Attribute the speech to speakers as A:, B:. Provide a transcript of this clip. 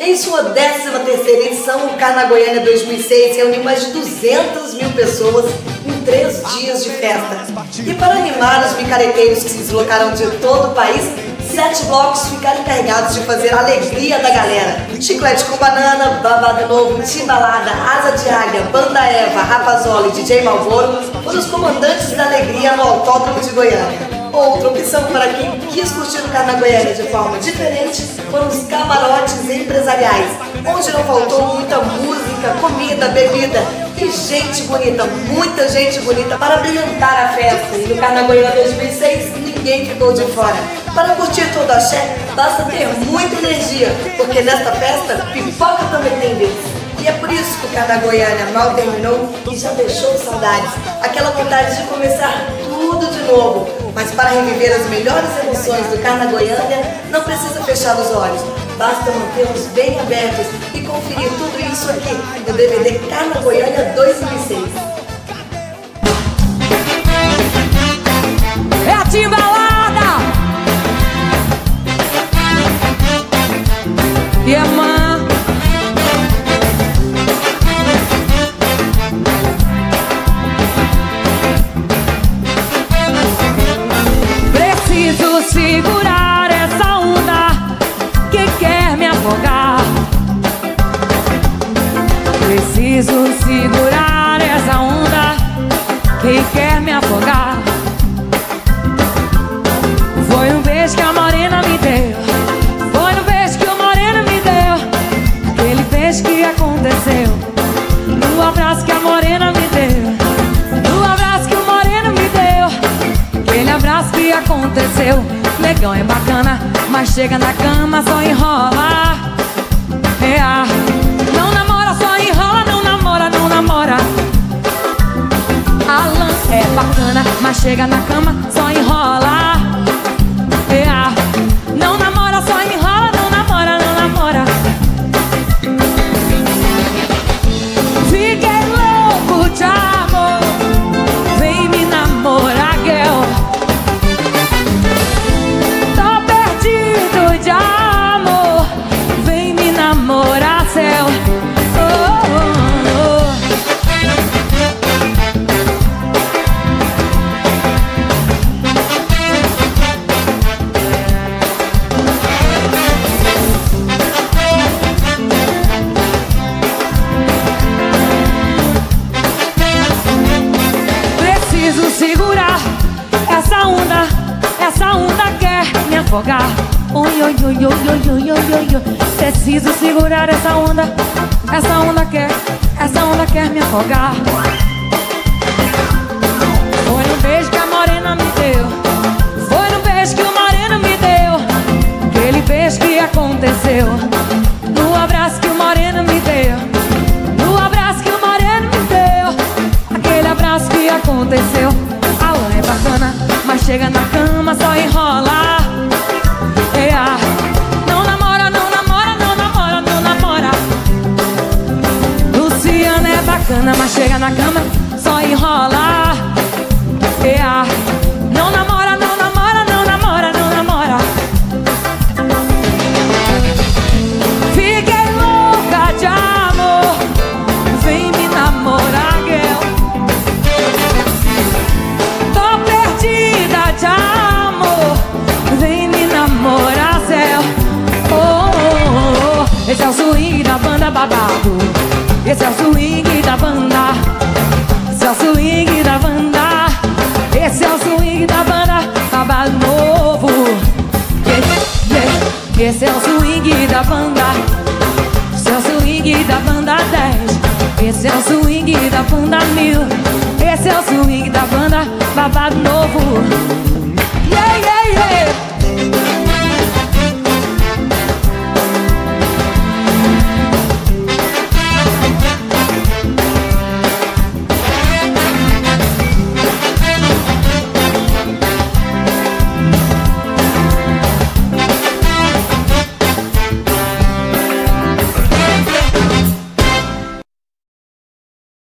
A: Em sua 13ª edição, o Carna Goiânia 2006 reuniu mais de 200 mil pessoas em 3 dias de festa. E para animar os micareteiros que se deslocaram de todo o país, 7 blocos ficaram encarregados de fazer a alegria da galera. Chiclete com Banana, Babado Novo, Timbalada, Asa de Águia, Banda Eva, Rapazola e DJ Malboro foram os comandantes da alegria no Autódromo de Goiânia. Outra opção para quem quis curtir o Carna Goiânia de forma diferente foram os camarotes empresariais, onde não faltou muita música, comida, bebida e gente bonita, muita gente bonita para brilhantar a festa. E no Carna Goiânia 2006 ninguém ficou de fora. Para curtir todo axé, basta ter muita energia, porque nesta festa, pipoca também tem vez. E é por isso que o Carna Goiânia mal terminou e já deixou saudades, aquela vontade de começar tudo de novo. Mas para reviver as melhores emoções do Carna Goiânia, não precisa fechar os olhos, basta mantê-los bem abertos e conferir tudo isso aqui no DVD Carna Goiânia 2006.
B: É a Timbalada! E a mãe. Preciso segurar essa onda que quer me afogar. Preciso segurar essa onda que quer me afogar. Foi um beijo que a morena me deu, foi um beijo que o moreno me deu, aquele beijo que aconteceu no abraço que a morena me deu, no abraço que o moreno me deu, aquele abraço que aconteceu. Legal é bacana, mas chega na cama só enrola. Não namora, só enrola, não namora, não namora. Alan é bacana, mas chega na cama só enrola. Não namora, só enrola, não namora, não namora. Fiquei louco de amor, vem me namorar, girl. Tô perdido de amor, vem me namorar, céu. Segurar essa onda quer me afogar. Oi, oi, oi, oi, oi, oi, oi, oi. Preciso segurar essa onda quer me afogar. Foi no beijo que a morena me deu, foi no beijo que o moreno me deu, aquele beijo que aconteceu no abraço que o moreno me deu, no abraço que o moreno me deu, aquele abraço que aconteceu. Alan é bacana, mas chega na cama só enrola. Não namora, não namora, não namora, não namora. Luciana é bacana, mas chega na cama só enrola. Não namora, não namora, não namora, não namora. Fiquei louca de amor, vem me namorar, girl. De amor, vem me namorar, céu. Esse é o swing da banda Babado, esse é o swing da banda, esse é o swing da banda, esse é o swing da banda Babado Novo. Esse é o swing da banda, esse é o swing da banda 10, esse é o swing da banda 1000, esse é o swing da banda Babado Novo.